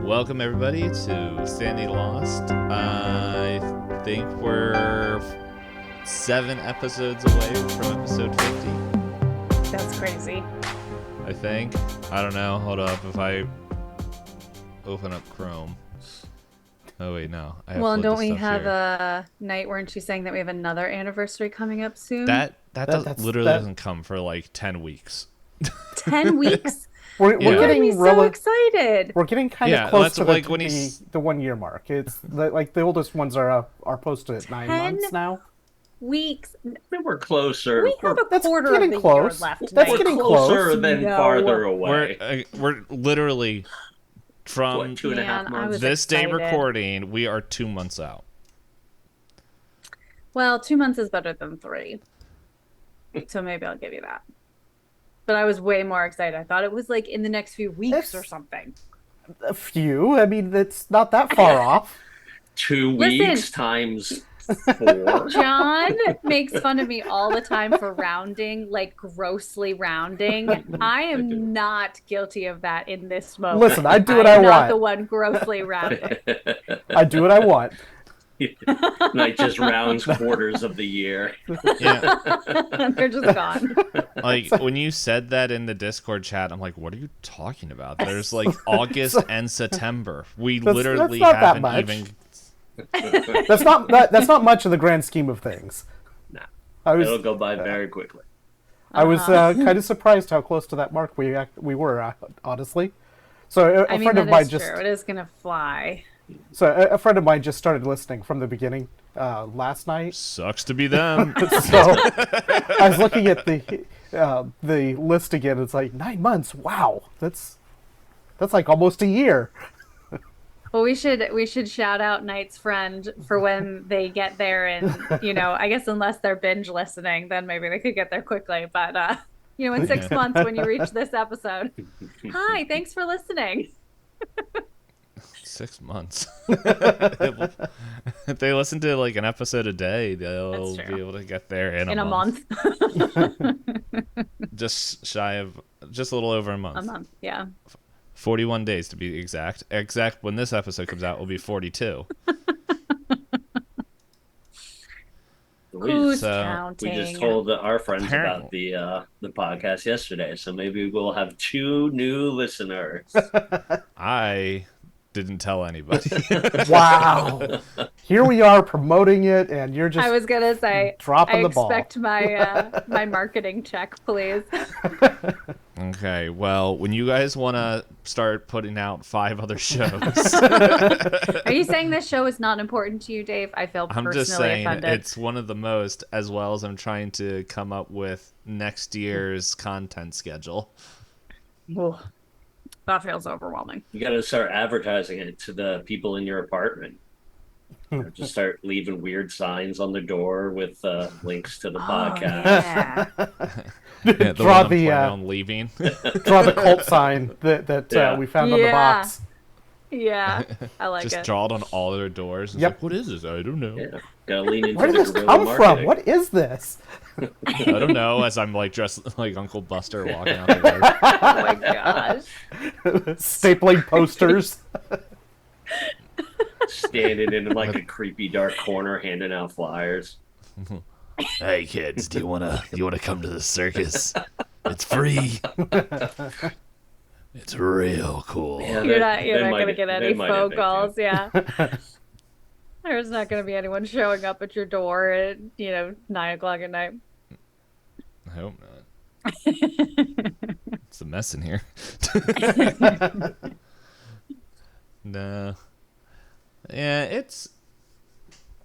Welcome everybody to Sanity Lost. I think we're 7 episodes away from episode 50. That's crazy. I think. I don't know. Hold up. If I open up Chrome. Oh wait, no. Well, don't we have a night? Weren't you saying that we have another anniversary coming up soon? That doesn't come for like 10 weeks. 10 weeks? We're getting so excited. We're getting kind of close to like the 1 year mark. It's like the oldest ones are posted at 9 months now. Weeks. We're closer. We have a quarter of the close. year left. That's we're getting closer close. than farther away. We're literally from What, 2.5 months? this day excited. recording. We are 2 months out. Well, 2 months is better than 3. So maybe I'll give you that. But I was way more excited. I thought it was like in the next few weeks or something. A few. I mean, it's not that far off. 2 Listen. weeks times 4. John makes fun of me all the time for rounding, like grossly rounding. I am not guilty of that in this moment. Listen, I do what I I'm not want. the one grossly rounding. I do what I want. Night just rounds quarters of the year. Yeah. They're just gone. Like when you said that in the Discord chat, I'm like, what are you talking about? There's like August and September. We literally that's not that haven't much. even. That's not much in the grand scheme of things. Nah, I it'll go by very quickly. I was kind of surprised how close to that mark we were, honestly. So a friend of mine just true. It is gonna fly. So a friend of mine just started listening from the beginning last night. Sucks to be them. So I was looking at the list again. It's like 9 months. Wow, that's like almost a year. Well, we should shout out Nite's friend for when they get there, and I guess unless they're binge listening, then maybe they could get there quickly. But in 6 months when you reach this episode, hi, thanks for listening. 6 months. If they listen to like an episode a day, they'll be able to get there in a month. Just a little over a month. A month, yeah. 41 days to be exact. Exact when this episode comes out will be 42. Who's We counting? just told our friends Apparently. about the podcast yesterday, so maybe we'll have 2 new listeners. I didn't tell anybody. Wow, here we are promoting it, and you're just I was gonna say, dropping the ball. I expect my my marketing check, please. Okay, well, when you guys want to start putting out 5 other shows, Are you saying this show is not important to you, Dave? I feel I'm personally just saying offended. it's one of the most, as well as I'm trying to come up with next year's content schedule. Ooh, that feels overwhelming. You got to start advertising it to the people in your apartment. Just start leaving weird signs on the door with links to the podcast. Yeah. Yeah, Draw one I'm the, planning on leaving. draw the cult sign that Yeah. we found on the box. Yeah, I like Just it. draw it on all their doors. It's Yep. like, what is this? I don't know. Yeah, gotta lean into Where did the this guerrilla come marketing. from? What is this? I don't know. As I'm like dressed like Uncle Buster walking out the door. Oh my gosh. Stapling posters. Standing in like a creepy dark corner, handing out flyers. Hey kids, do you wanna come to the circus? It's free. It's real cool. Yeah, You're not they going might- to get they any might phone evict calls, you. yeah. There's not going to be anyone showing up at your door at 9:00 at night. I hope not. It's a mess in here. No. Yeah,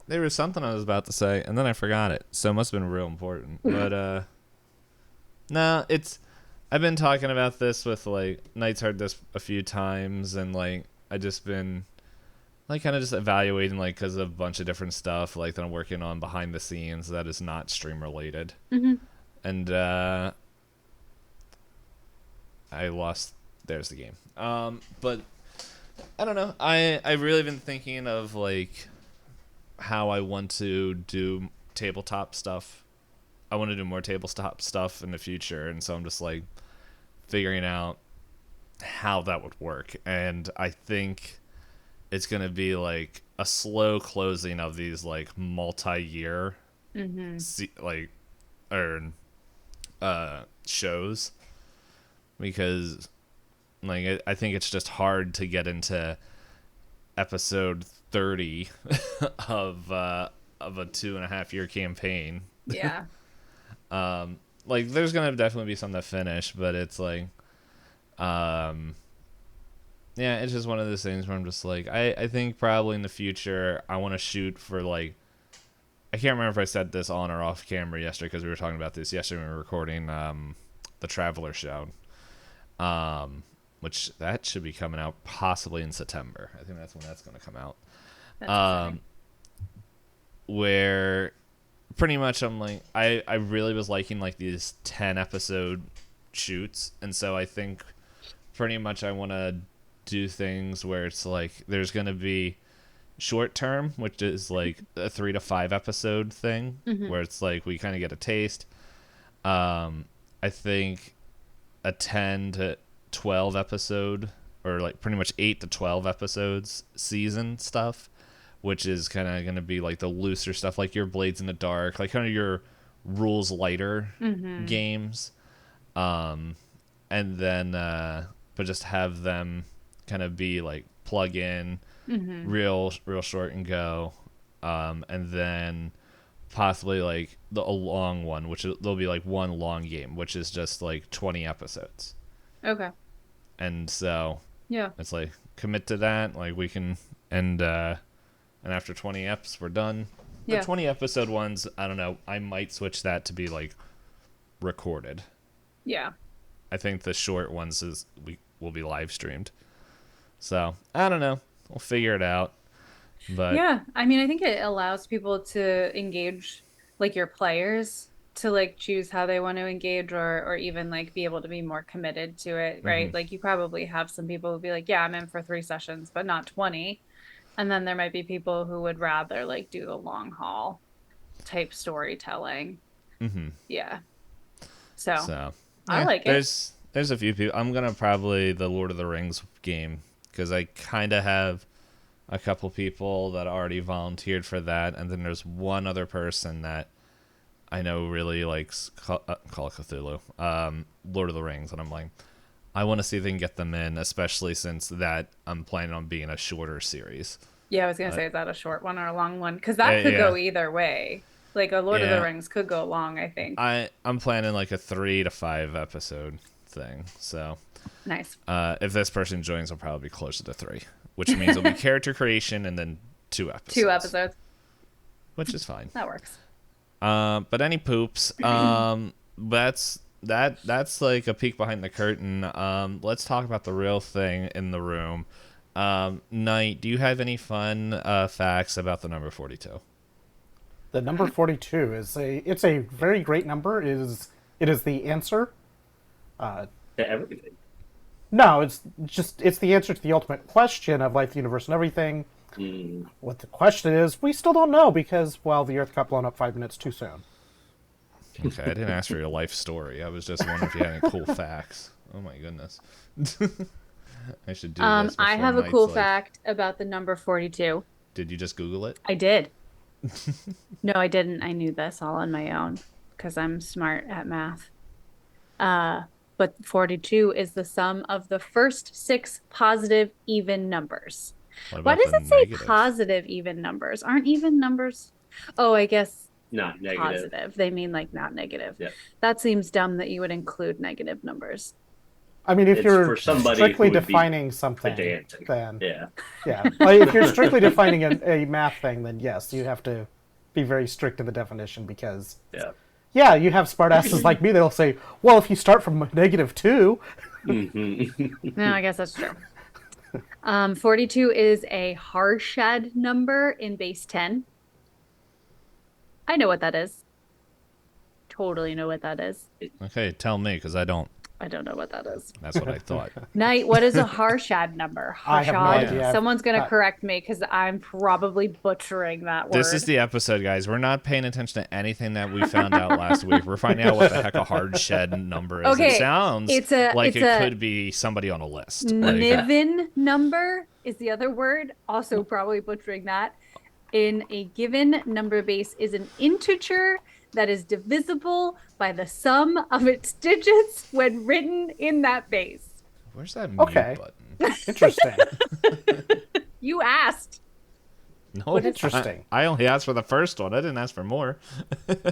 there was something I was about to say, and then I forgot it. So it must have been real important. But, no, I've been talking about this with, like, Nite's heard this a few times, and, like, I just been, like, kind of just evaluating, like, because of a bunch of different stuff, like, that I'm working on behind the scenes that is not stream-related. Mm-hmm. And, I lost, there's the game. But, I don't know, I've really been thinking of, like, how I want to do tabletop stuff. I want to do more tabletop stuff in the future, and so I'm just, like, figuring out how that would work, and I think it's gonna be like a slow closing of these like multi-year like or shows, because like I think it's just hard to get into episode 30 of a 2.5 year campaign. Yeah. Like there's gonna definitely be some that finish, but it's like yeah, it's just one of those things where I'm just like, I think probably in the future I want to shoot for like, I can't remember if I said this on or off camera yesterday, because we were talking about this yesterday when we were recording the Traveler show, which that should be coming out possibly in September. I think that's when that's going to come out. That's exciting. Where pretty much I'm like, I really was liking like these 10 episode shoots, and so I think pretty much I want to do things where it's like there's going to be short term, which is like a 3 to 5 episode thing, where it's like we kind of get a taste. I think a 10 to 12 episode, or like pretty much 8 to 12 episodes season stuff, which is kind of going to be like the looser stuff, like your Blades in the Dark, like kind of your rules lighter games. And then but just have them kind of be like plug in, real short and go, and then possibly like a long one, which there'll be like one long game, which is just like 20 episodes. Okay. And so Yeah. it's like commit to that, like we can, and after 20 eps we're done. The 20 episode ones, I don't know, I might switch that to be like recorded. Yeah. I think the short ones will be live streamed. So I don't know. We'll figure it out. But Yeah. I mean, I think it allows people to engage, like your players, to like choose how they want to engage, or even like be able to be more committed to it, right? Like you probably have some people who be like, yeah, I'm in for 3 sessions, but not 20. And then there might be people who would rather like do the long haul type storytelling. Yeah. So I like it. There's a few people. I'm gonna probably the Lord of the Rings game, because I kind of have a couple people that already volunteered for that, and then there's one other person that I know really likes Call of Cthulhu, Lord of the Rings, and I'm like, I want to see if they can get them in, especially since that I'm planning on being a shorter series. Yeah, I was gonna say, is that a short one or a long one? Because that could go either way. Like a Lord of the Rings could go long, I think. I'm planning like a 3 to 5 episode thing. So nice. If this person joins, I'll probably be closer to 3, which means it'll be character creation and then 2 episodes. 2 episodes. Which is fine. That works. But any poops, that's like a peek behind the curtain. Let's talk about the real thing in the room. Nite, do you have any fun facts about the number 42? The number 42 is a very great number. It is the answer. To everything. No, it's the answer to the ultimate question of life, the universe, and everything. What the question is, we still don't know, because, well, the Earth got blown up 5 minutes too soon. Okay, I didn't ask for your life story. I was just wondering if you had any cool facts. Oh my goodness. I should do this. I have a cool fact about the number 42. Did you just Google it? I did. No, I didn't. I knew this all on my own because I'm smart at math. But 42 is the sum of the first 6 positive even numbers. Why does it say positive even numbers? Aren't even numbers? Oh, I guess not negative. Positive. They mean like not negative. Yep. That seems dumb that you would include negative numbers. I mean, if you're strictly defining something, pedantic. Then yeah. Like, if you're strictly defining a math thing, then yes, you have to be very strict in the definition, because you have smartasses like me that'll say, well, if you start from -2. No, I guess that's true. 42 is a Harshad number in base 10. I know what that is. Totally know what that is. Okay, tell me, because I don't. I don't know what that is. That's what I thought. Nite, what is a Harshad number? I have no Harshad? idea. Someone's going to correct me because I'm probably butchering that word. This is the episode, guys. We're not paying attention to anything that we found out last week. We're finding out what the heck a hard shed number is. Okay, It sounds like it could be somebody on a list. Niven number is the other word. Also probably butchering that. In a given number base is an integer that is divisible by the sum of its digits when written in that base. Where's that mute button? Interesting. You asked. No, interesting. I only asked for the first one. I didn't ask for more.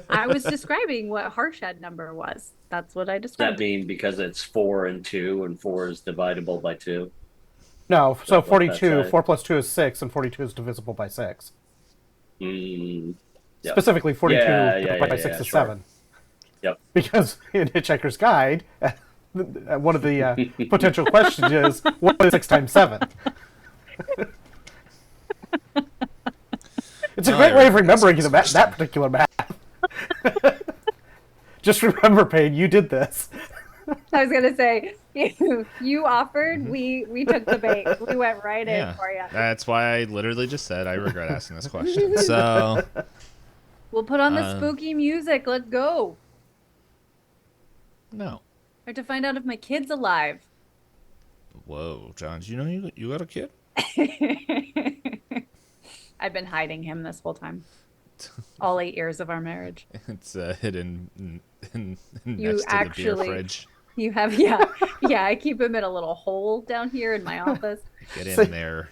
I was describing what Harshad number was. That's what I described. That mean because it's 4 and 2, and 4 is divisible by 2? No, so 42, 4 plus 2 is 6, and 42 is divisible by 6. Yep. Specifically, 42 divided by 6 is sure. 7. Yep. Because in Hitchhiker's Guide, one of the potential questions is, what is 6 times 7? It's a great way of remembering that particular math. Just remember, Payne, you did this. I was gonna say, you offered, we took the bait. We went right in for you. That's why I literally just said I regret asking this question. So we'll put on the spooky music. Let's go. No. I have to find out if my kid's alive. Whoa, John, do you know you got a kid? I've been hiding him this whole time. All 8 years of our marriage. It's hidden next to the beer fridge. You have, yeah. I keep him in a little hole down here in my office. Get in there.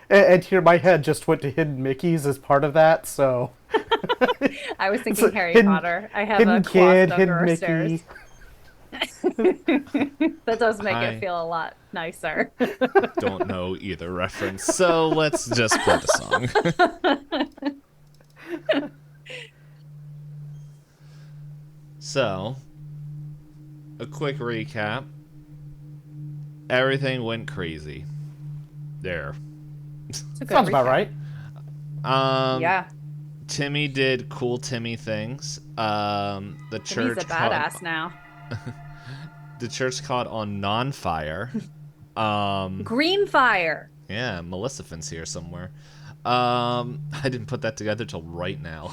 And here, my head just went to Hidden Mickeys as part of that, so... I was thinking Harry Potter. I have a kid, cloth Hidden under our Mickey. stairs. That does make it feel a lot nicer. Don't know either reference, so let's just play the song. So, a ch3e4 recap. Everything went crazy. There. Sounds about right. Yeah. Timmy did cool Timmy things. The church. He's a badass now. The church caught on non-fire. Green fire. Yeah, Maleficent's here somewhere. I didn't put that together till right now.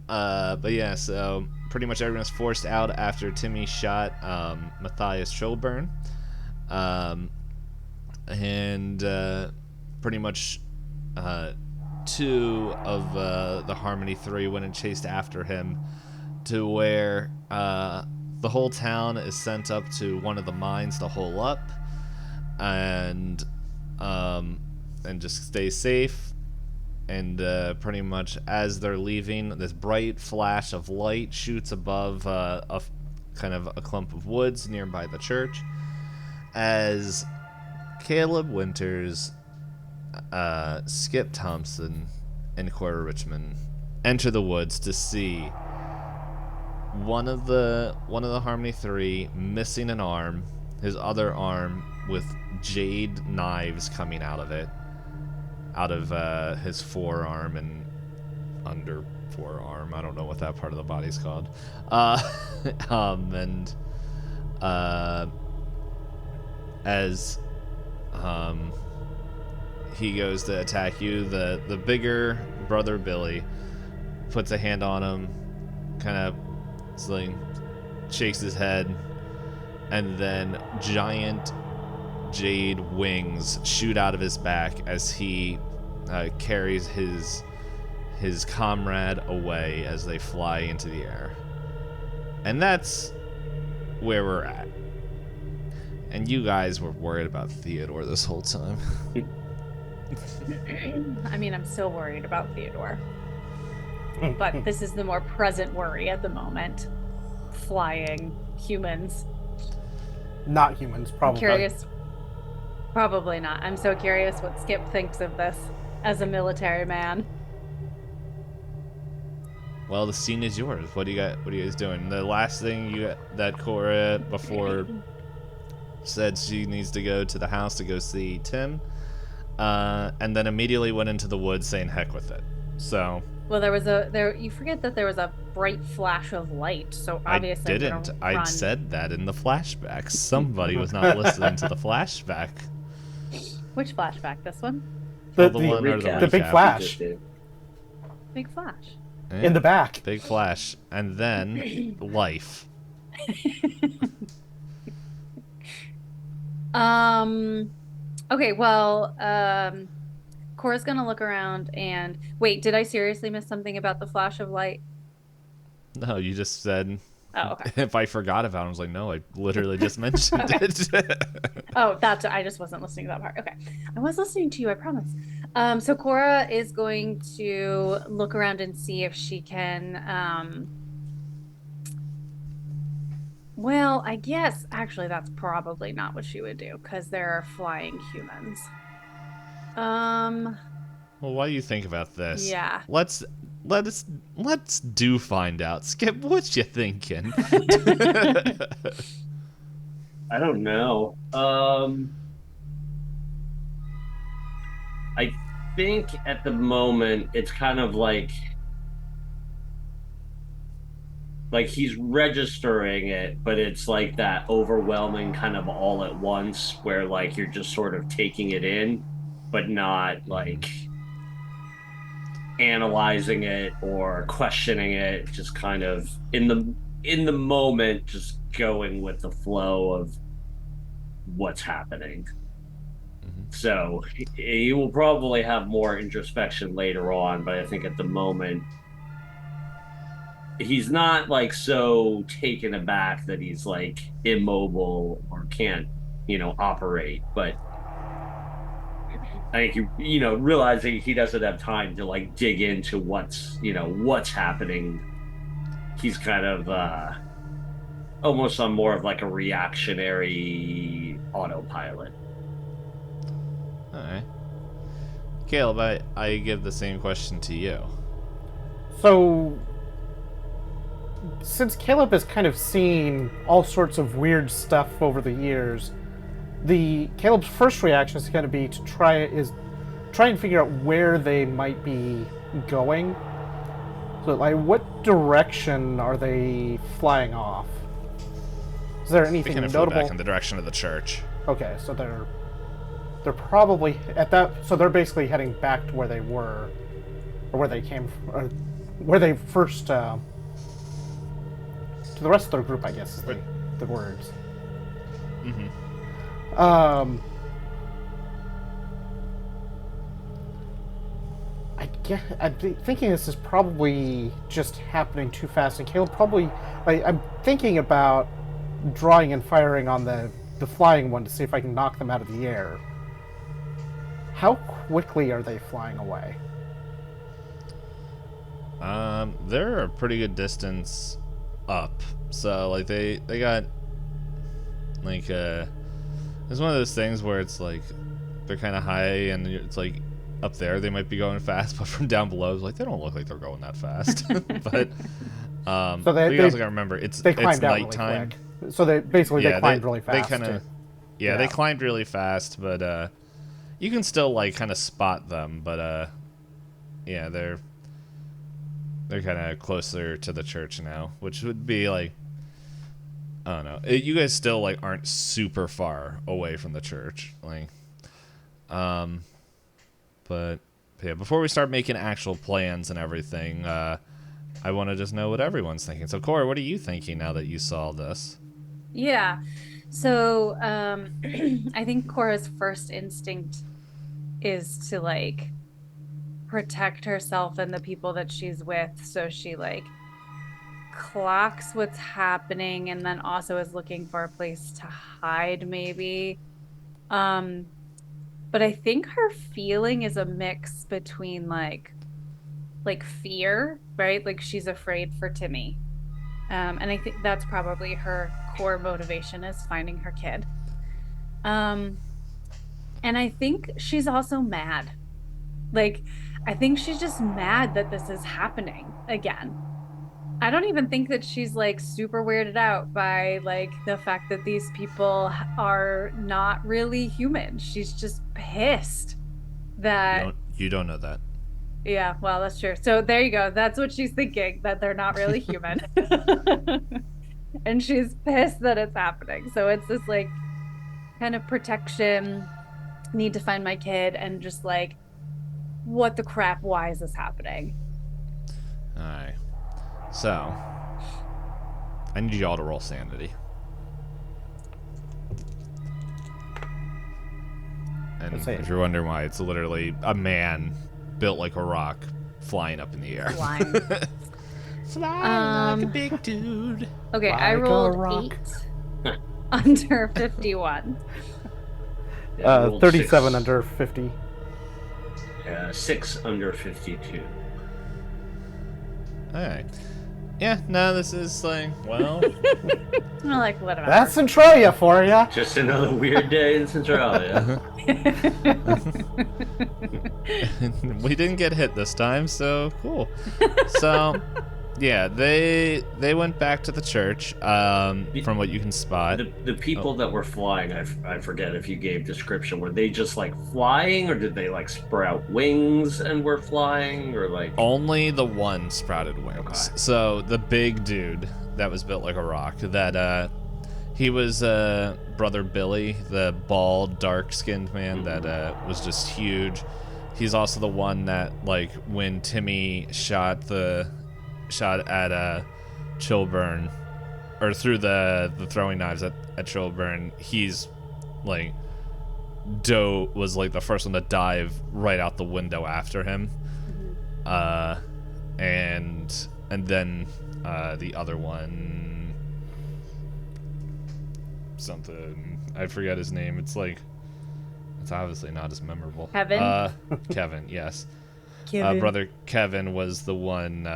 But yeah, so pretty much everyone's forced out after Timmy shot Matthias Schulburn. And pretty much 2 of the Harmony 3 went and chased after him to where the whole town is sent up to one of the mines to hole up and just stay safe. And pretty much as they're leaving, this bright flash of light shoots above a clump of woods nearby the church as Caleb Winters, Skip Thompson, and Cora Richmond enter the woods to see one of the Harmony 3 missing an arm, his other arm with jade knives coming out of it, out of his forearm and under forearm. I don't know what that part of the body's called. As he goes to attack you, the bigger brother Billy puts a hand on him, kind of shakes his head, and then giant jade wings shoot out of his back as he carries his comrade away as they fly into the air. And that's where we're at. And you guys were worried about Theodore this whole time. I mean, I'm still worried about Theodore. But this is the more present worry at the moment. Flying humans. Not humans, probably. Curious. Probably not. I'm so curious what Skip thinks of this as a military man. Well, the scene is yours. What do you guys doing? The last thing that Cora before said she needs to go to the house to go see Tim, and then immediately went into the woods saying heck with it. So Well, there. You forget that there was a bright flash of light, so I obviously I'm didn't. gonna I run. said that in the flashback. Somebody was not listening to the flashback. Which flashback? This one? Well, the one or the recap. The big recap. flash Just did. Big flash. Yeah, in the back. big flash, and then life. Okay. Well, Cora's gonna look around and wait. Did I seriously miss something about the flash of light? No, you just said. Oh, okay. If I forgot about it, I was like, no, I literally just mentioned it. Oh, I just wasn't listening to that part. Okay. I was listening to you, I promise. So Cora is going to look around and see if she can well, I guess actually that's probably not what she would do because there are flying humans. Um, Well, what do you think about this? yeah. Let's do find out. Skip, what you thinking? I don't know. I think at the moment it's kind of like he's registering it, but it's like that overwhelming kind of all at once where like you're just sort of taking it in, but not like analyzing it or questioning it, just kind of in the moment, just going with the flow of what's happening. So he will probably have more introspection later on, but I think at the moment he's not like so taken aback that he's like immobile or can't, operate. But I think realizing he doesn't have time to like dig into what's happening. He's kind of almost on more of like a reactionary autopilot. All right, Caleb, I give the same question to you. So, since Caleb has kind of seen all sorts of weird stuff over the years, Caleb's first reaction is going to be to try and figure out where they might be going. So, like, what direction are they flying off? Is there anything They kind of notable? flew back in the direction of the church. Okay, so they're probably at that. So they're basically heading back to where they were, or where they came from, or where they first. To the rest of their group, I guess, is the words. Mm-hmm. I'm thinking this is probably just happening too fast, and Caleb probably. I'm thinking about drawing and firing on the flying one to see if I can knock them out of the air. How quickly are they flying away? They're a pretty good distance up. So like they got like it's one of those things where it's like they're kind of high and it's like up there they might be going fast, but from down below it's like they don't look like they're going that fast. But so you also gotta remember it's nighttime. Really so they climbed really fast. They kind of they climbed really fast, but you can still like kind of spot them. But yeah, they're kind of closer to the church now, which would be like, I don't know. You guys still like aren't super far away from the church, like, but yeah. Before we start making actual plans and everything, I want to just know what everyone's thinking. So, Cora, what are you thinking now that you saw this? Yeah. So, I think Cora's first instinct is to like protect herself and the people that she's with, so she like clocks what's happening and then also is looking for a place to hide maybe. But I think her feeling is a mix between like fear, right? Like she's afraid for Timmy. And I think that's probably her core motivation, is finding her kid. And I think she's also mad. Like, I think she's just mad that this is happening again. I don't even think that she's like super weirded out by like the fact that these people are not really human. She's just pissed that You don't know that. Yeah, well, that's true. So there you go. That's what she's thinking, that they're not really human. And she's pissed that it's happening. So it's this like kind of protection, need to find my kid, and just like, what the crap? Why is this happening? All right. So, I need y'all to roll sanity. And if you're wondering why, it's literally a man built like a rock flying up in the air. Flying. Flying like a big dude. Okay, Like I a rolled rock. 8 under 51. Yeah, I rolled 37 6. under 50. 6 under 52. Alright. Yeah, no, this is like, well, I'm like, whatever. That's Centralia for ya. Just another weird day in Centralia. we didn't get hit this time, so cool. So, yeah, they went back to the church, from what you can spot. The people that were flying, I forget if you gave description, were they just like flying, or did they like sprout wings and were flying, or like... Only the one sprouted wings. Okay. So the big dude that was built like a rock, that he was Brother Billy, the bald, dark-skinned man that was just huge. He's also the one that, like, when Timmy shot at Chilburn, or threw the throwing knives at Chilburn, he's like was like the first one to dive right out the window after him. And then the other one, something, I forget his name. It's obviously not as memorable. Kevin? Kevin, yes. Kevin. Brother Kevin was the one.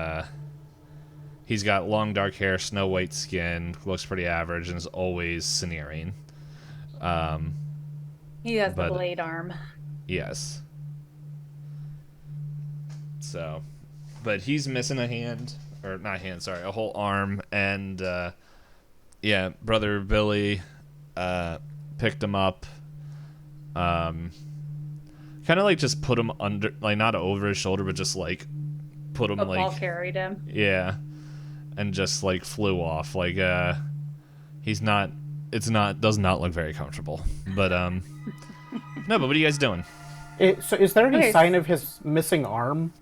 He's got long dark hair, snow white skin, looks pretty average, and is always sneering. He has the but- blade arm. Yes. So, but he's missing a hand, or not a hand, sorry, a whole arm, and yeah, Brother Billy picked him up, kind of like just put him under, like not over his shoulder, but just like put him But Paul like, carried him. yeah, and just like flew off. Like does not look very comfortable. But no, but what are you guys doing? So is there any Okay. sign of his missing arm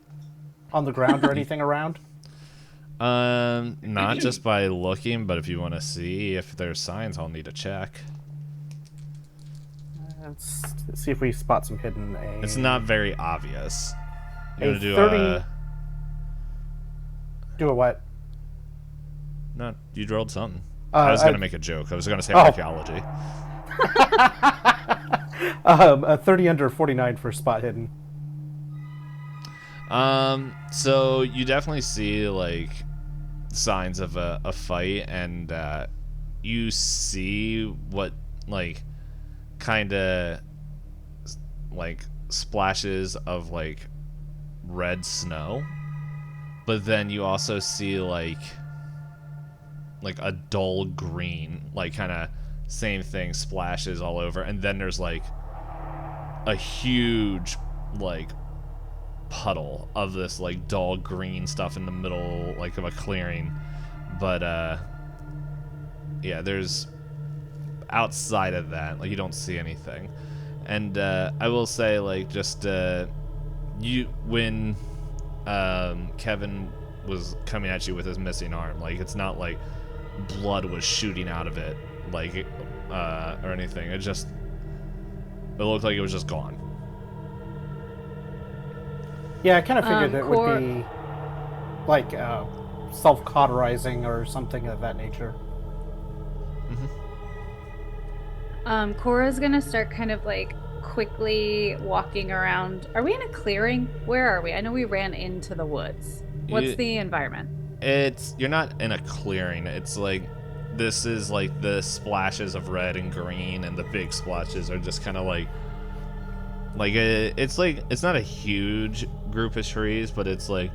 on the ground or anything around? Not just by looking, but if you want to see if there's signs, I'll need to check. Let's see if we spot some hidden aim. It's not very obvious. You A want to do 30 Do a what? no, you rolled something. I was I- gonna make a joke. I was gonna say Oh. archaeology. A 30 under 49 for spot hidden. So you definitely see like signs of a fight, and you see what like kind of like splashes of like red snow, but then you also see like a dull green, like kind of same thing, splashes all over, and then there's like a huge like puddle of this like dull green stuff in the middle like of a clearing. But yeah, there's outside of that, like you don't see anything. And I will say, like, just when Kevin was coming at you with his missing arm, like it's not like blood was shooting out of it, like or anything. It looked like it was just gone. Yeah, I kind of figured it Cor- would be like self-cauterizing or something of that nature. Cora's gonna start kind of like quickly walking around. Are we in a clearing? Where are we? I know we ran into the woods. What's the environment? You're not in a clearing. It's like this is like the splashes of red and green, and the big splashes are just kind of like it's not a huge group of trees, but it's like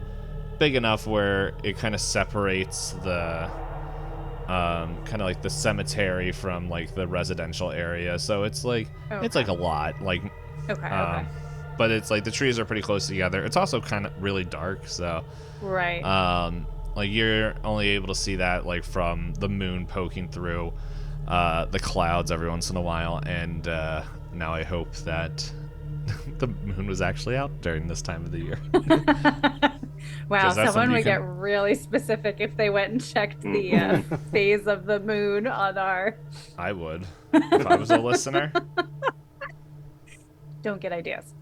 big enough where it kind of separates the kind of like the cemetery from like the residential area. So it's like it's like a lot, like Okay. but it's like the trees are pretty close together. It's also kind of really dark, so Right. like you're only able to see that like from the moon poking through the clouds every once in a while, and now I hope that the moon was actually out during this time of the year. Wow, 'Cause that's someone something you would get can- really specific if they went and checked the phase of the moon on our. I would if I was a listener. Don't get ideas.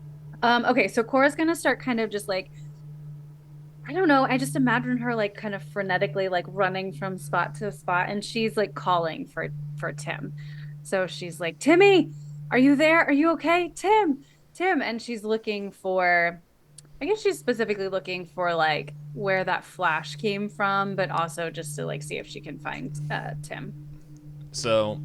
Okay, so Cora's gonna start kind of just like, I don't know. I just imagine her like kind of frenetically like running from spot to spot, and she's like calling for Tim. So she's like, Timmy, are you there? Are you okay? Tim. And she's looking for, I guess she's specifically looking for like where that flash came from, but also just to like see if she can find Tim. So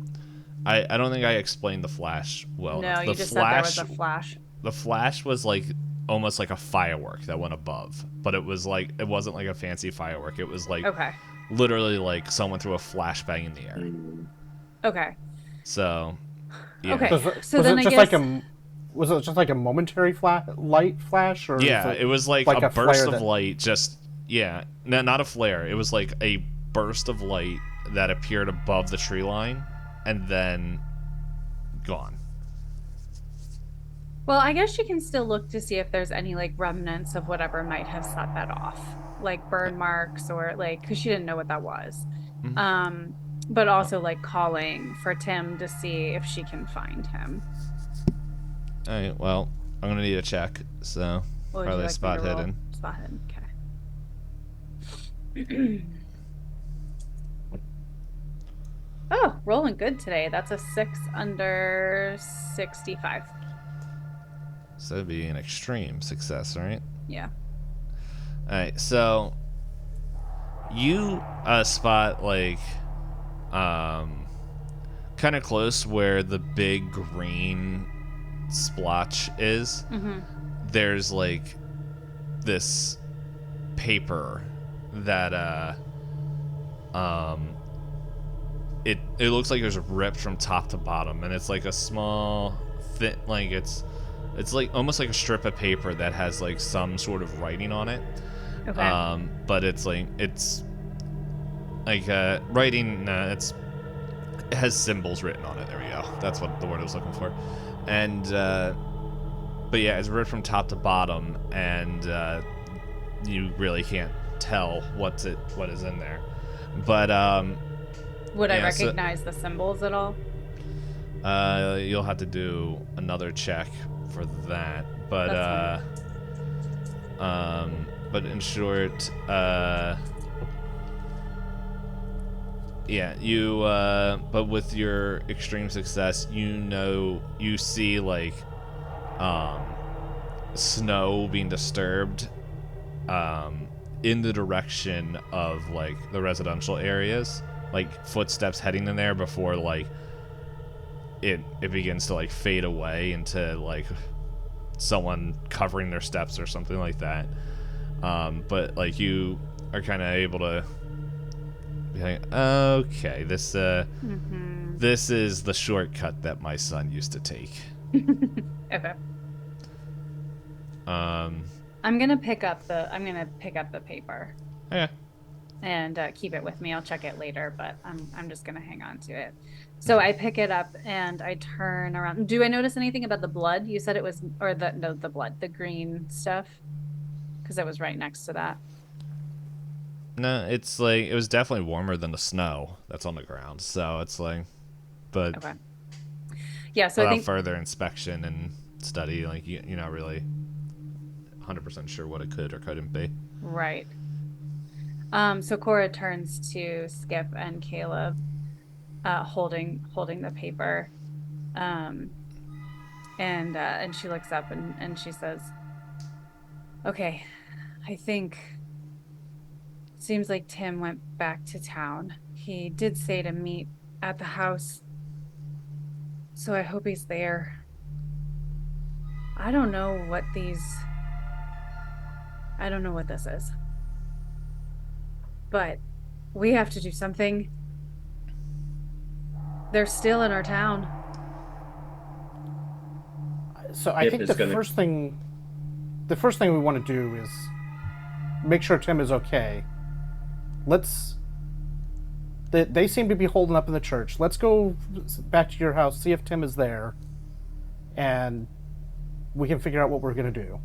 I don't think I explained the flash well No, enough. you just said there was a flash. The flash was like almost like a firework that went above, but it wasn't like a fancy firework. It was like Okay. literally like someone threw a flashbang in the air. Okay. So yeah. Okay. Was So it then I just guess was it just like a momentary light flash, or Yeah, it was like a burst of light. Just no, not a flare. It was like a burst of light that appeared above the tree line, and then gone. well, I guess she can still look to see if there's any like remnants of whatever might have set that off, like burn marks or like, because she didn't know what that was. Mhm. But also like calling for Tim to see if she can find him. All right. Well, I'm gonna need a check. So What would you probably like me spot to roll? hidden. Spot hidden. Okay. Oh, rolling good today. That's a 6 under 65. So that'd be an extreme success, right? Yeah. All right. So you spot like kind of close where the big green splotch is. Mm-hmm. There's like this paper that it looks like it was ripped from top to bottom, and it's like a small thin, like it's like almost like a strip of paper that has like some sort of writing on it. Okay. But it's like writing. It has symbols written on it. There we go. That's what the word I was looking for. And but yeah, it's ripped from top to bottom, and you really can't tell what is in there. But Would I yeah, so- recognize the symbols at all? you'll have to do another check for that. But That's but in short, yeah, you but with your extreme success, you see like snow being disturbed in the direction of like the residential areas, like footsteps heading in there before like it begins to like fade away into like someone covering their steps or something like that. But like you are kind of able to be like, okay, this this is the shortcut that my son used to take. Okay. Um, I'm gonna pick up the paper yeah. and keep it with me. I'll check it later, but I'm just gonna hang on to it. So I pick it up and I turn around. Do I notice anything about the blood? You said it was, or the blood, the green stuff, because it was right next to that. No, it's like it was definitely warmer than the snow that's on the ground. So it's like, but Okay. Yeah. So I without think further inspection and study, like you're not really 100% sure what it could or couldn't be. right. So Cora turns to Skip and Caleb, holding the paper, and she looks up and she says, "Okay, I think seems like Tim went back to town. He did say to meet at the house, so I hope he's there. I don't know what this is, but we have to do something. They're still in our town." So I think the first thing we want to do is make sure Tim is okay. They seem to be holding up in the church. Let's go back to your house, see if Tim is there, and we can figure out what we're going to do.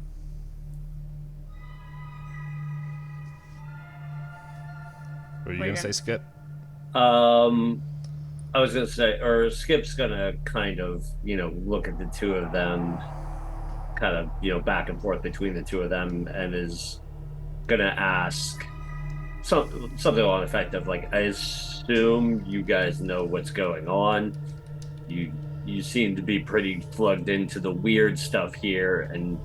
What are you going to say, Skip? I was going to say, or Skip's going to kind of, look at the two of them, kind of, back and forth between the two of them, and is going to ask something along the effect of, like, I assume you guys know what's going on. You seem to be pretty plugged into the weird stuff here, and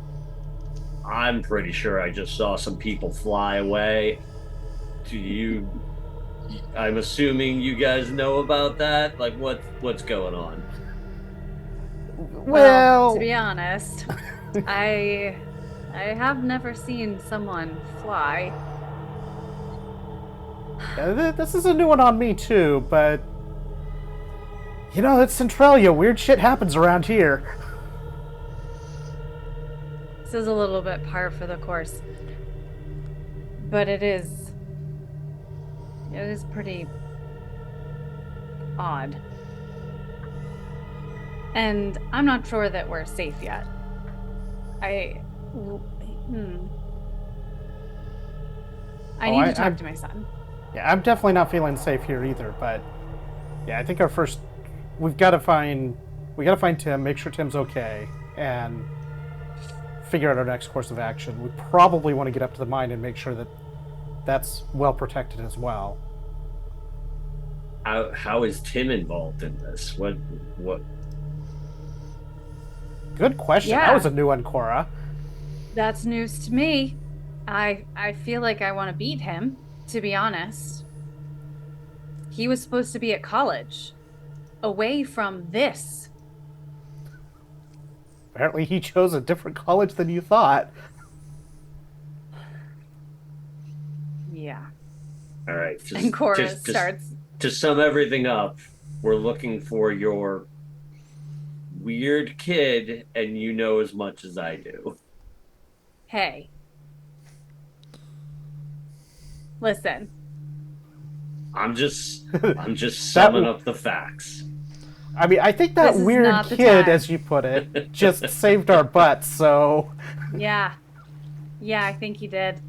I'm pretty sure I just saw some people fly away. I'm assuming you guys know about that? Like, what's going on? Well, to be honest, I have never seen someone fly. This is a new one on me, too, but... it's Centralia. Weird shit happens around here. This is a little bit par for the course. But it is pretty odd. And I'm not sure that we're safe yet. I need to talk to my son. Yeah, I'm definitely not feeling safe here either, but yeah, I think we've got to find Tim, make sure Tim's okay, and figure out our next course of action. We probably want to get up to the mine and make sure that that's well protected as well. How is Tim involved in this? What? Good question. Yeah. That was a new one, Cora. That's news to me. I feel like I want to beat him, to be honest. He was supposed to be at college, away from this. Apparently he chose a different college than you thought. Yeah. All right. And Cora starts... To sum everything up, we're looking for your weird kid, and you know as much as I do. Hey. Listen. I'm just summing up the facts. I mean, I think that weird kid, as you put it, just saved our butts, so... Yeah. Yeah, I think he did.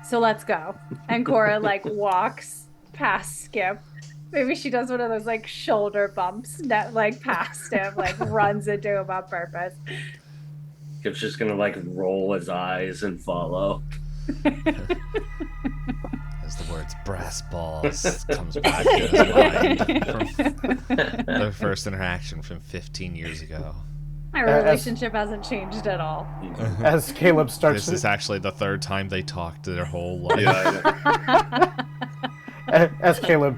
So let's go. And Cora, walks past Skip. Maybe she does one of those, shoulder bumps, past him, runs into him on purpose. Skip's just gonna, roll his eyes and follow. As the words brass balls comes back to his mind from their first interaction from 15 years ago. My relationship hasn't changed at all. As Caleb starts... This is actually the third time they talked their whole life. As Caleb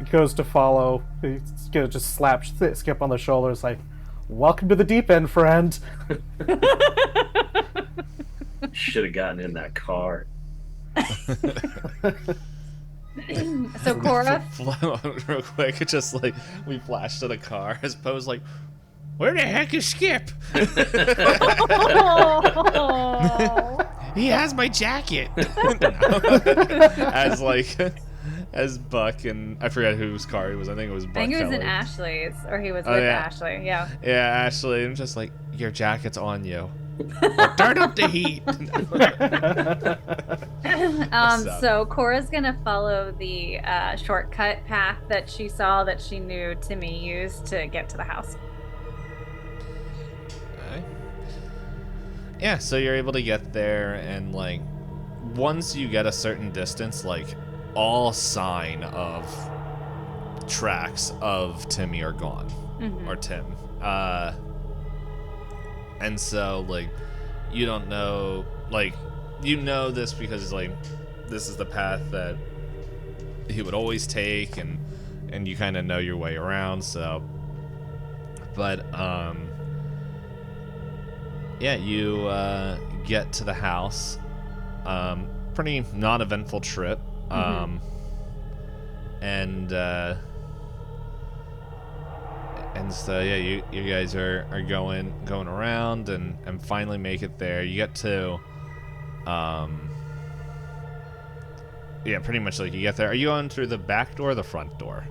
goes to follow, he's going to just slap Skip on the shoulder. It's like, welcome to the deep end, friend. Should have gotten in that car. So Cora... Real quick, just we flash to the car as Poe's where the heck is Skip? He has my jacket. As Buck and I forgot whose car it was. I think it was Buck. I think it was Kelly. in Ashley's, or he was with Ashley. Yeah. Yeah, Ashley. I'm just your jacket's on you. Turn up the heat. So Cora's gonna follow the shortcut path that she saw that she knew Timmy used to get to the house. Yeah, so you're able to get there, and once you get a certain distance, all sign of tracks of Timmy are gone, or Tim. And so you don't know, you know this because this is the path that he would always take, and you kind of know your way around. So, but yeah, you get to the house. Pretty non-eventful trip. And And so yeah, you guys are going around and finally make it there. You get to yeah, pretty much like you get there. Are you going through the back door or the front door?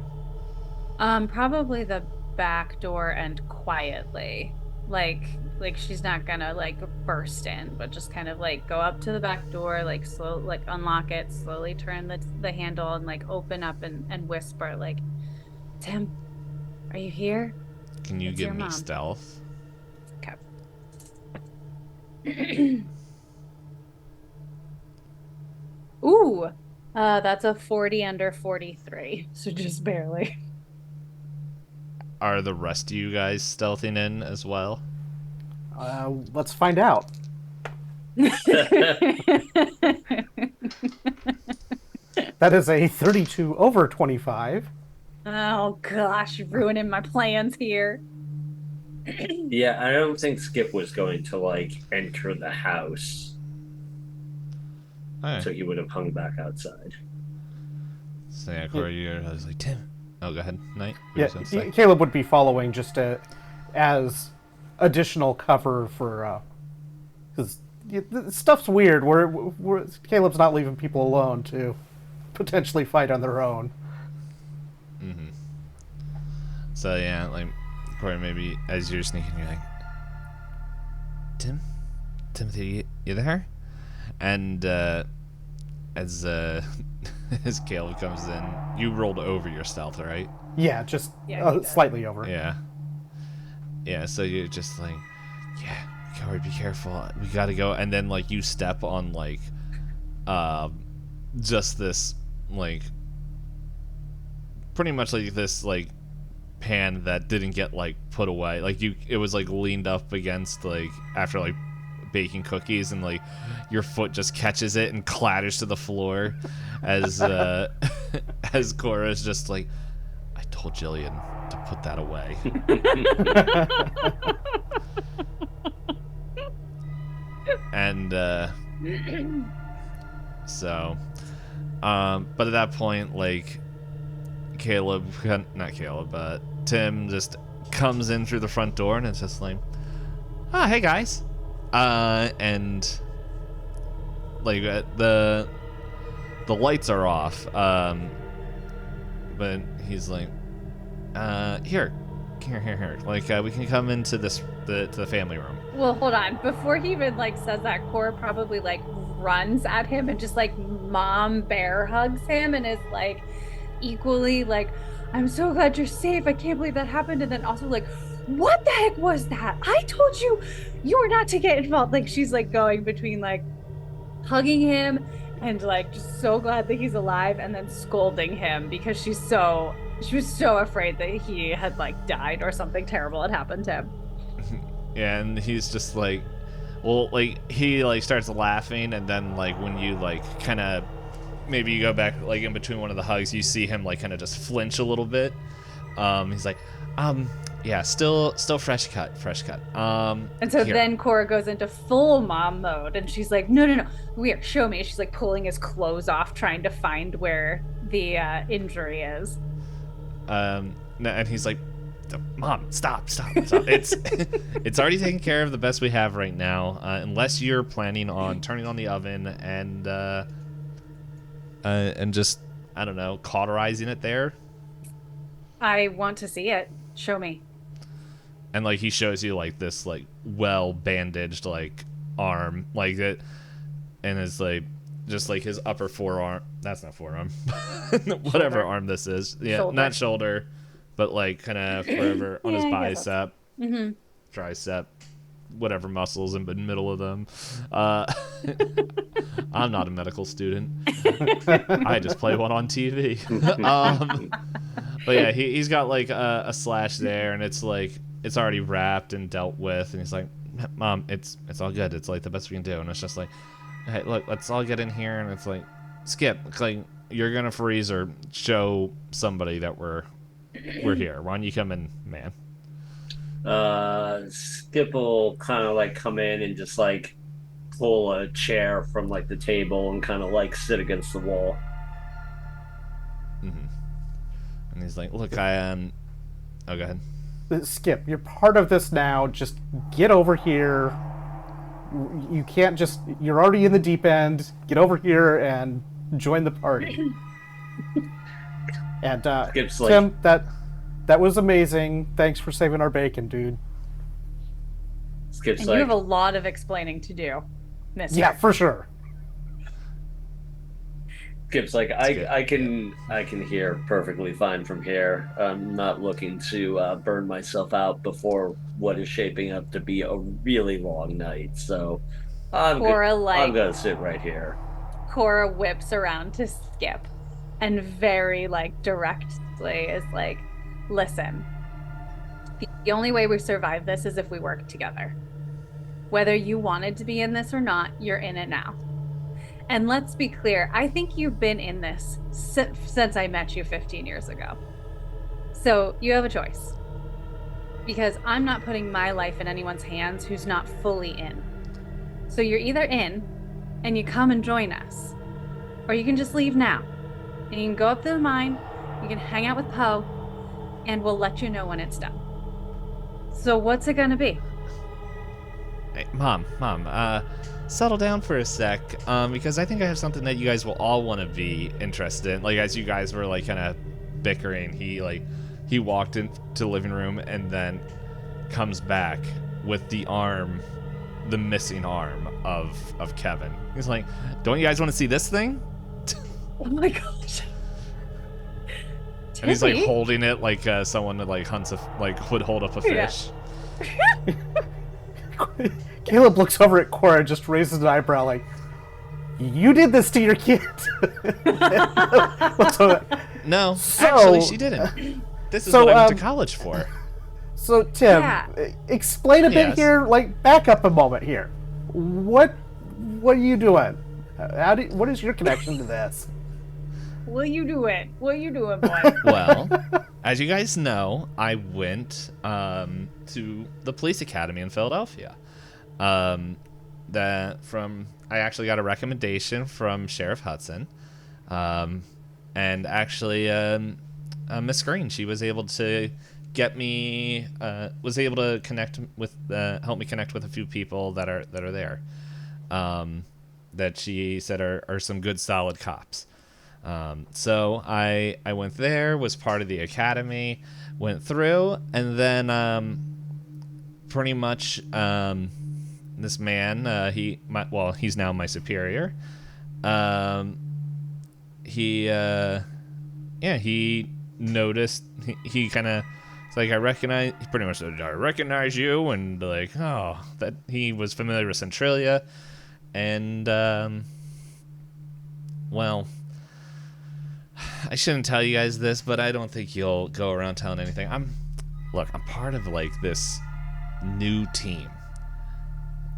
Probably the back door and quietly. Like she's not gonna like burst in, but just kind of like go up to the back door, like slow, like unlock it, slowly turn the handle and like open up and whisper like, Tim, are you here? Can you It's give your me mom. stealth? Okay. Ooh, that's a 40 under 43, so just barely. Are the rest of you guys stealthing in as well? Let's find out. That is a 32 over 25. Oh gosh, ruining my plans here. Yeah, I don't think Skip was going to like enter the house, Alright. so he would have hung back outside. So yeah, Corey, I was like, Tim. Oh, go ahead, Nite. Yeah, Caleb would be following just as additional cover for because stuff's weird. We're Caleb's not leaving people alone to potentially fight on their own. Mm-hmm. So yeah, like Corey, maybe as you're sneaking, you're like, Timothy, you there? And as as Caleb comes in, you rolled over your stealth, right? Yeah, just Yeah, slightly over. Yeah. Yeah, so you're just like, yeah, Corey, be careful. We gotta go. And then like you step on like just this like pretty much like this like pan that didn't get like put away. Like it was like leaned up against like after like baking cookies, and like your foot just catches it and clatters to the floor as as Cora's just like, I told Jillian to put that away. And so but at that point, like Tim just comes in through the front door, and it's just like, oh, hey guys. And like the lights are off, but he's like, here, like we can come into the family room. Well, hold on. Before he even like says that, Cora probably like runs at him and just like mom bear hugs him and is like equally like, I'm so glad you're safe. I can't believe that happened. And then also like, what the heck was that? I told you you were not to get involved. Like she's like going between like hugging him and like just so glad that he's alive, and then scolding him because she was so afraid that he had like died or something terrible had happened to him. Yeah, and he's just like, well, like he like starts laughing, and then like when you like kind of maybe you go back like in between one of the hugs, you see him like kind of just flinch a little bit. He's like, yeah, still fresh cut. And so here. then Cora goes into full mom mode, and she's like, no, weird, show me. She's like pulling his clothes off, trying to find where the injury is. And he's like, Mom, stop. It's already taken care of the best we have right now, unless you're planning on turning on the oven and just, I don't know, cauterizing it there. I want to see it. Show me. And like he shows you like this like well bandaged like arm like it, and it's like just like his upper forearm. That's not forearm. Whatever arm this is. Yeah, shoulder. Not shoulder, but like kind of wherever on his bicep, tricep, whatever muscles in the middle of them. I'm not a medical student. I just play one on TV. But yeah, he's got like a slash there, and it's like it's already wrapped and dealt with, and he's like, Mom, it's all good. It's like the best we can do. And it's just like, hey, look, let's all get in here. And it's like, Skip, like you're gonna freeze or show somebody that we're here. Why don't you come in, man? Skip will kind of like come in and just like pull a chair from like the table and kind of like sit against the wall. Mm-hmm. And he's like, look, oh, go ahead. Skip, you're part of this now. Just get over here. You can't just. You're already in the deep end. Get over here and join the party. And Skip's Tim, that was amazing. Thanks for saving our bacon, dude. Skip's And like, you have a lot of explaining to do, mister. Yeah, for sure. Skip's like, I can hear perfectly fine from here. I'm not looking to burn myself out before what is shaping up to be a really long night. So I'm gonna sit right here. Cora whips around to Skip and very directly is like, listen, the only way we survive this is if we work together. Whether you wanted to be in this or not, you're in it now. And let's be clear, I think you've been in this since I met you 15 years ago. So you have a choice. Because I'm not putting my life in anyone's hands who's not fully in. So you're either in and you come and join us, or you can just leave now. And you can go up to the mine, you can hang out with Poe, and we'll let you know when it's done. So what's it gonna be? Hey, Mom, settle down for a sec, because I think I have something that you guys will all want to be interested in. Like, as you guys were, kind of bickering, he walked into the living room and then comes back with the missing arm of Kevin. He's like, don't you guys want to see this thing? Oh my gosh. And he's, holding it like someone that, hunts would hold up a fish. Yeah. Caleb looks over at Cora and just raises an eyebrow like, you did this to your kid. No, actually she didn't. This is what I went to college for. So Tim, explain a bit here, back up a moment here. What are you doing? What is your connection to this? What you doing? What you doing, boy? Well, as you guys know, I went to the police academy in Philadelphia. I actually got a recommendation from Sheriff Hudson, and actually Miss Green, she was able to get me, connect with, help me connect with a few people that are there, that she said are some good solid cops. So I went there, was part of the academy, went through, and then pretty much this man, he's now my superior. He noticed, he kind of, it's like, he pretty much said, I recognize you, and that he was familiar with Centralia, and I shouldn't tell you guys this, but I don't think you'll go around telling anything. I'm part of this new team.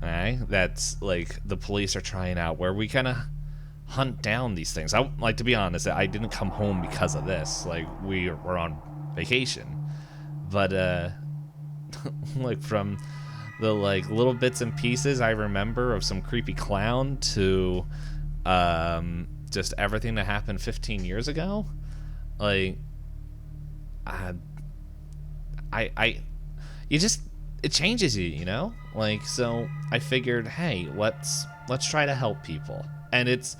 Alright? That's the police are trying out, where we kind of hunt down these things. To be honest, I didn't come home because of this. We were on vacation. But from the little bits and pieces I remember of some creepy clown to just everything that happened 15 years ago, it changes you, so I figured, hey, let's try to help people. And is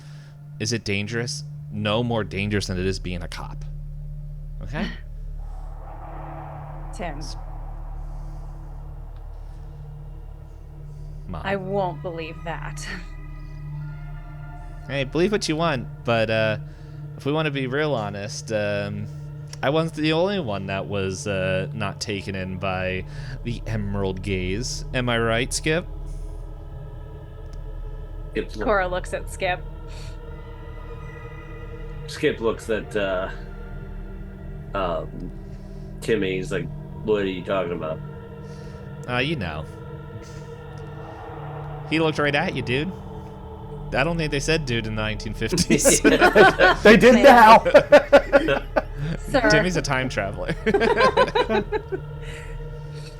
it dangerous? No more dangerous than it is being a cop. Okay? Tim, Mom. I won't believe that. Hey, believe what you want, but if we want to be real honest, I wasn't the only one that was not taken in by the Emerald Gaze. Am I right, Skip? Cora looks at Skip. Skip looks at Timmy. He's like, what are you talking about? He looked right at you, dude. I don't think they said dude in the 1950s. They did now. Sir. Timmy's a time traveler.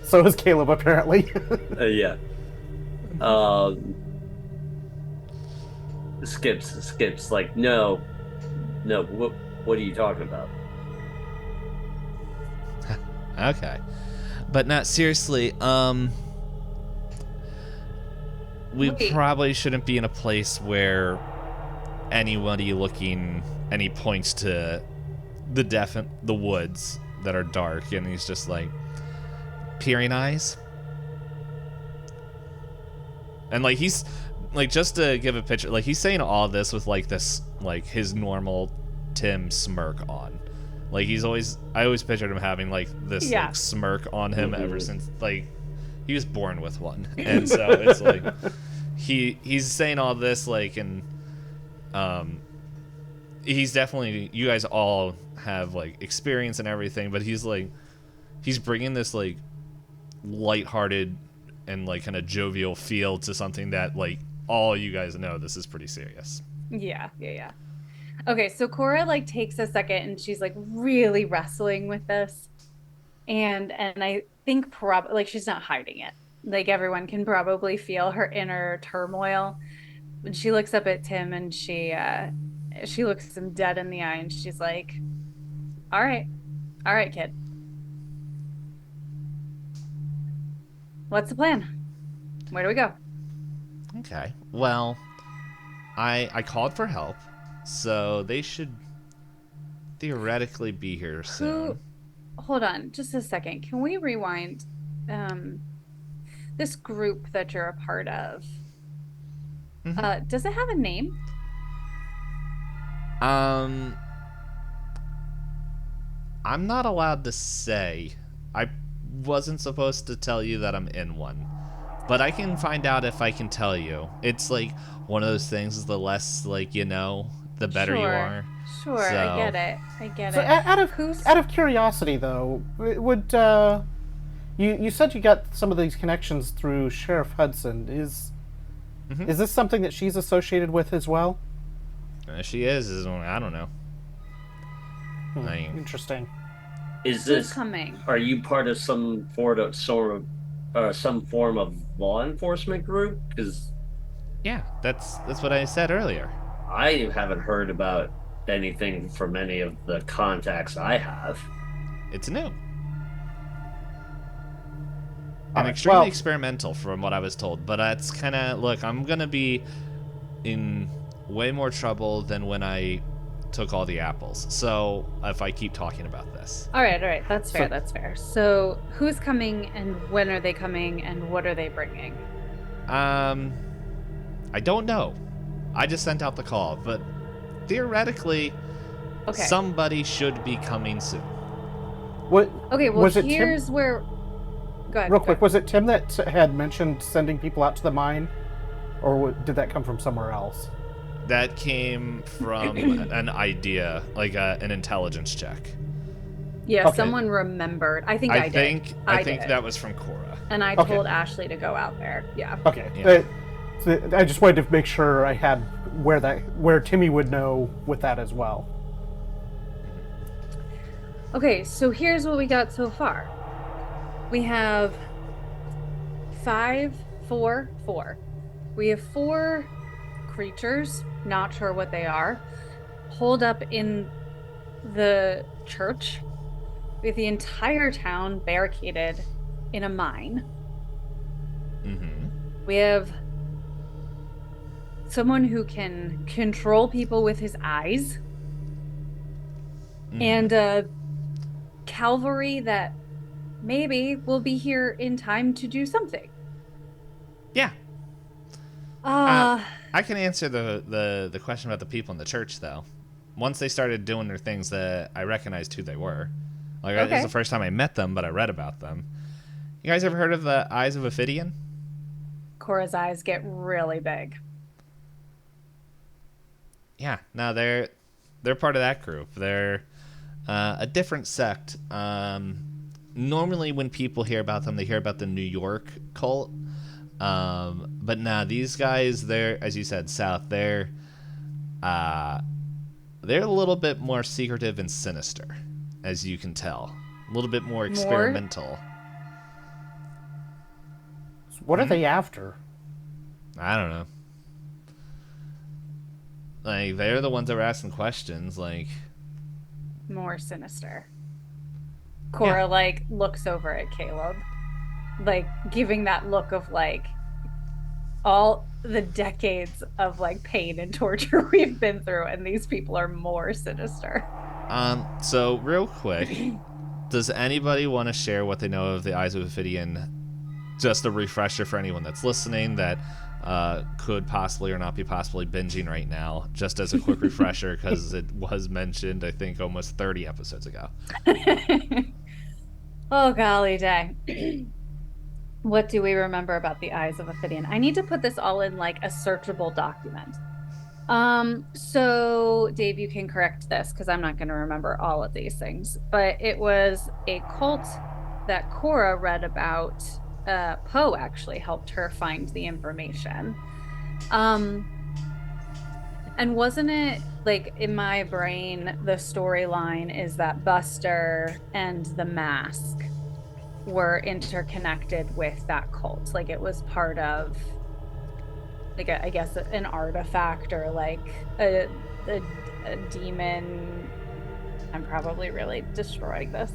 So is Caleb, apparently. Yeah. Skip's like, no, what are you talking about? Okay. But not seriously. We Wait. probably shouldn't be in a place where anybody looking, and he points to the woods that are dark, and he's just like peering eyes. And like he's like, just to give a picture, like he's saying all this with like this, like his normal Tim smirk on. Like I always pictured him having like this like smirk on him ever since like he was born with one. And so it's like he's saying all this like, and he's definitely, you guys all have like experience and everything, but he's bringing this like lighthearted and like kind of jovial feel to something that like all you guys know this is pretty serious. Yeah. Okay, so Cora like takes a second and she's like really wrestling with this. And I think probably like she's not hiding it. Like everyone can probably feel her inner turmoil. And she looks up at Tim and she looks him dead in the eye and she's like, All right, kid. What's the plan? Where do we go? Okay. Well, I called for help, so they should theoretically be here soon. Hold on, just a second. Can we rewind? This group that you're a part of, does it have a name? I'm not allowed to say. I wasn't supposed to tell you that I'm in one. But I can find out if I can tell you. It's like one of those things, the less like you know, the better you are. Sure, so, I get so it. Out of curiosity though, would you said you got some of these connections through Sheriff Hudson. Is this something that she's associated with as well? She is I don't know. Interesting. Is this Who's coming? Are you part of some some form of law enforcement group? Because yeah, that's what I said earlier. I haven't heard about anything from any of the contacts I have. It's new. And extremely experimental from what I was told, but that's kind of, look, I'm going to be in way more trouble than when I took all the apples. So if I keep talking about this. All right. That's fair. So who's coming and when are they coming and what are they bringing? I don't know. I just sent out the call, but theoretically, somebody should be coming soon. What? Okay, well, here's where... Go ahead. Real quick, was it Tim that had mentioned sending people out to the mine? Or did that come from somewhere else? That came from an idea, like an intelligence check. Yeah, someone remembered. I think I did. I think that was from Cora. And I told Ashley to go out there. Yeah. Okay. Yeah. So I just wanted to make sure I had where Timmy would know with that as well. Okay, so here's what we got so far. We have 5, 4, 4. We have 4 creatures, not sure what they are, holed up in the church with the entire town barricaded in a mine. We have someone who can control people with his eyes, and a cavalry that maybe will be here in time to do something. Yeah. I can answer the question about the people in the church, though. Once they started doing their things, I recognized who they were. Like, it was the first time I met them, but I read about them. You guys ever heard of the Eyes of Ophidian? Cora's eyes get really big. Yeah, no, they're part of that group. They're a different sect. Normally, when people hear about them, they hear about the New York cult. But nah, these guys, they're, as you said, south. They're a little bit more secretive and sinister, as you can tell. A little bit more experimental. So what are they after? I don't know. Like, they're the ones that were asking questions. Like, more sinister. Cora Yeah. like looks over at Caleb, like giving that look of like all the decades of like pain and torture we've been through, and these people are more sinister. So real quick, does anybody want to share what they know of the Eyes of Ophidian? Just a refresher for anyone that's listening that could possibly or not be possibly binging right now. Just as a quick refresher, because it was mentioned, I think, almost 30 episodes ago. Oh golly day. What do we remember about the Eyes of Ophidian? I need to put this all in like a searchable document. So Dave, you can correct this because I'm not going to remember all of these things, but it was a cult that Cora read about. Poe actually helped her find the information. And wasn't it like in my brain, the storyline is that Buster and the mask were interconnected with that cult. Like it was part of like I guess an artifact or like a demon. I'm probably really destroying this,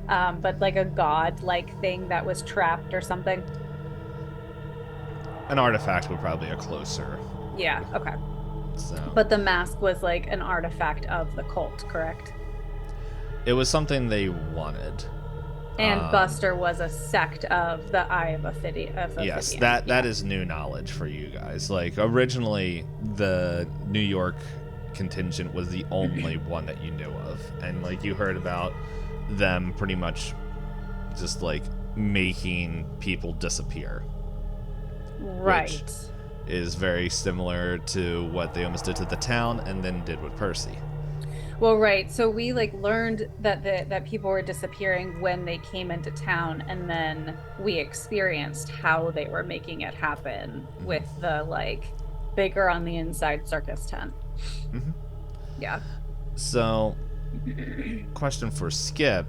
but like a god-like thing that was trapped or something. An artifact would probably be a closer. Yeah. Okay. So. But the mask was like an artifact of the cult, correct? It was something they wanted. And Buster was a sect of the Eye of Ophidian. Yes, that is new knowledge for you guys. Like originally, the New York contingent was the only one that you knew of, and like you heard about them pretty much just like making people disappear. Right. Which is very similar to what they almost did to the town and then did with Percy. Well, right. So we like learned that that people were disappearing when they came into town, and then we experienced how they were making it happen with the like bigger on the inside circus tent. Mm-hmm. Yeah. So, question for Skip.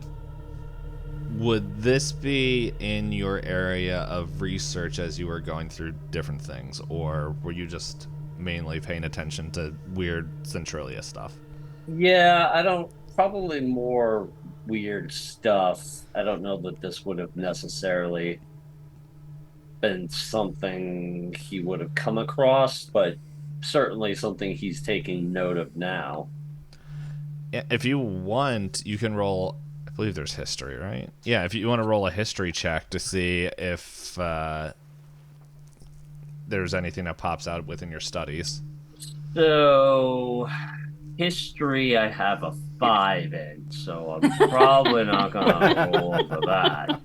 Would this be in your area of research as you were going through different things, or were you just mainly paying attention to weird Centralia stuff? Yeah, I don't. Probably more weird stuff. I don't know that this would have necessarily been something he would have come across, but certainly something he's taking note of now. If you want, you can roll. I believe there's history, right? Yeah, if you want to roll a history check to see if there's anything that pops out within your studies. So, history, I have a 5 in, so I'm probably not gonna roll over that.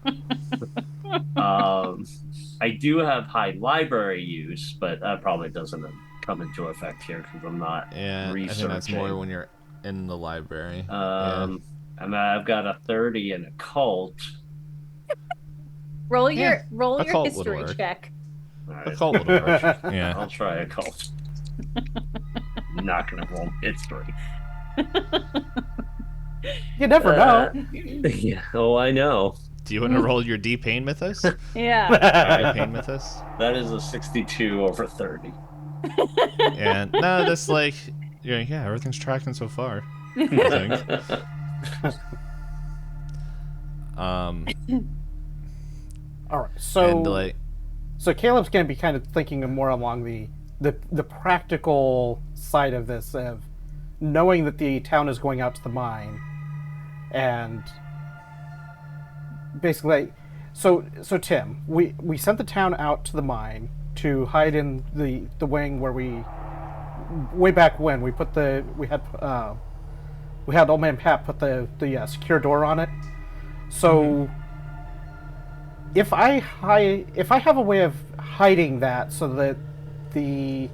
I do have high library use, but that probably doesn't come into effect here because I'm not researching. I think that's more when you're in the library. And I've got a 30 in occult. Roll your occult would history work. check. Right. Occult would work. Yeah. I'll try occult. I'm not gonna roll history. You never know. Yeah. Oh, I know. Do you want to roll your D-Payne Mythos? Yeah. Payne Mythos? That is a 62 over 30. And no, that's like, yeah, everything's tracking so far. I think. All right, so Caleb's going to be kind of thinking more along the practical side of this, of knowing that the town is going out to the mine, and basically, so Tim, we sent the town out to the mine to hide in the wing where way back when we had Old Man Pat put the secure door on it. So if I have a way of hiding that so that these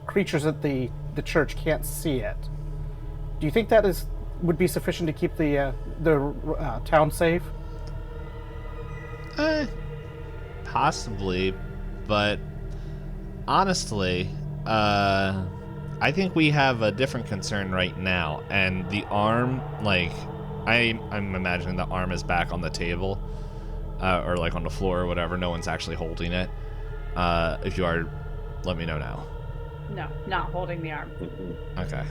creatures at the church can't see it, do you think that would be sufficient to keep the town safe? Possibly, but honestly, I think we have a different concern right now, and the arm, like, I'm imagining the arm is back on the table, or like on the floor or whatever. No one's actually holding it. If you are, let me know now. No, not holding the arm. Okay.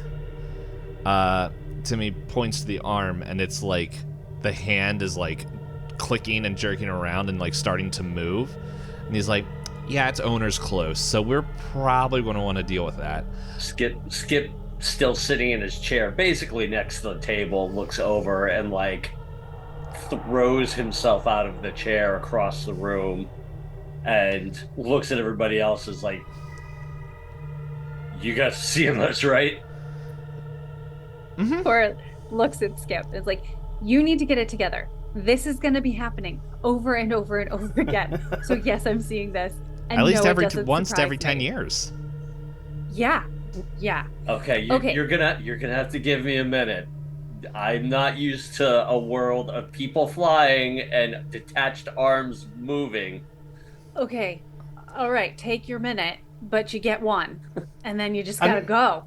Timmy points to the arm, and it's like the hand is like clicking and jerking around and like starting to move. And he's like, yeah, its owner's close, so we're probably going to want to deal with that. Skip, still sitting in his chair, basically next to the table, looks over and like throws himself out of the chair across the room and looks at everybody else as like, you guys see him, that's right? Mm-hmm. Or looks at Skip. It's like, you need to get it together. This is going to be happening over and over and over again. So yes, I'm seeing this. And at least no, once every surprise 10 me. years. Yeah. Okay, you're gonna have to give me a minute. I'm not used to a world of people flying and detached arms moving. Okay. All right. Take your minute, but you get one. And then you just got to go.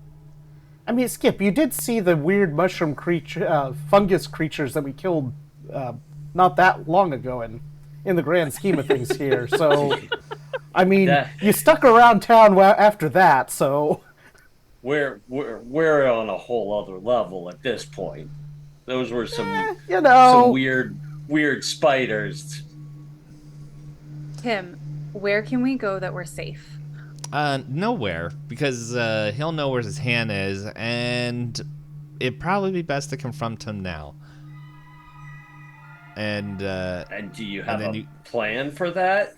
I mean, Skip, you did see the weird mushroom creature, fungus creatures that we killed not that long ago in the grand scheme of things here. So, I mean, you stuck around town after that, so... We're on a whole other level at this point. Those were some weird spiders. Tim, where can we go that we're safe? Nowhere, because he'll know where his hand is, and it'd probably be best to confront him now. And do you have a plan for that?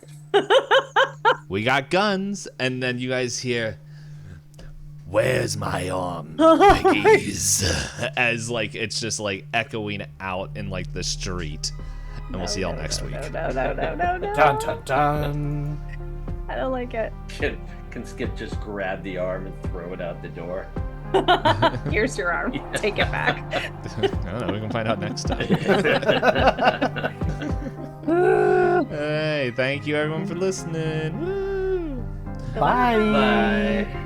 We got guns, and then you guys hear, "Where's my arm, piggies?" As like it's just like echoing out in like the street. And we'll see y'all next week. No. Dun, dun, dun. I don't like it. Can Skip just grab the arm and throw it out the door? Here's your arm. Take it back. I don't know. We can find out next time. Hey, thank you everyone for listening. Woo! Bye. Bye.